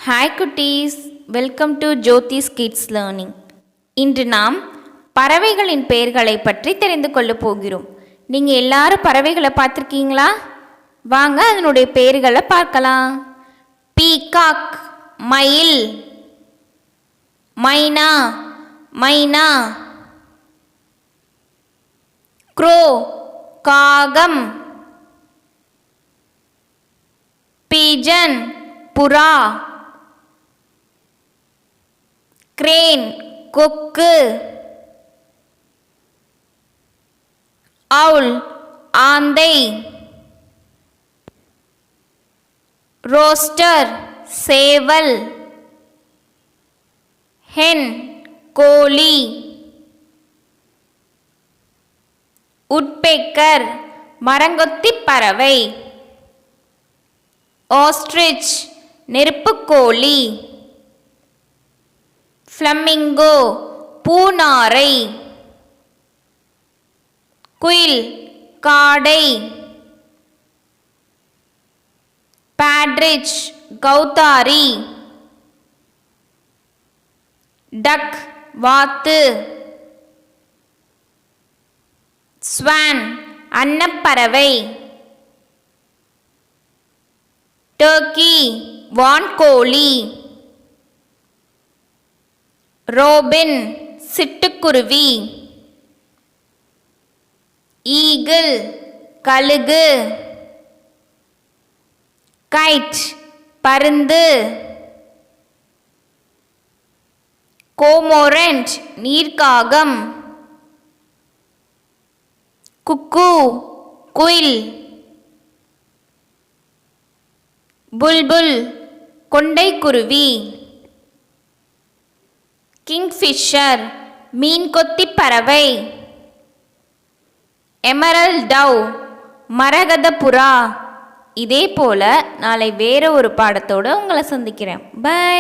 Hi குட்டீஸ், welcome to Jothi's kids learning. இன்று நாம் பறவைகளின் பெயர்களை பற்றி தெரிந்து கொள்ளப் போகிறோம். நீங்கள் எல்லாரும் பறவைகளை பார்த்துருக்கீங்களா? வாங்க அதனுடைய பெயர்களை பார்க்கலாம். பீகாக் மயில், மைனா மைனா, க்ரோ காகம், பீஜன் புறா, கிரேன் கொக்கு, அவுல் ஆந்தை, ரோஸ்டர் சேவல், ஹென் கோழி, உட்பெக்கர் மரங்கொத்தி பறவை, ஆஸ்ட்ரிச் நெருப்புக்கோழி, ஃப்ளமிங்கோ பூநாரை, குயில் காடை, பேட்ரிச் கௌதாரி, டக் வாத்து, ஸ்வான் அன்னப்பறவை, டர்க்கி வான்கோழி, ரோபின் சிட்டுக்குருவி, ஈகிள் கழுகு, கைட் பருந்து, கோமோரண்ட் நீர்க்காகம், குக்கு குயில், புல்புல் கொண்டைக்குருவி, கிங்ஃபிஷர் மீன்கொத்தி பறவை, எமரல்ட் டவ் மரகத புறா. இதே போல் நாளை வேறு ஒரு பாடத்தோடு உங்களை சந்திக்கிறேன். பை.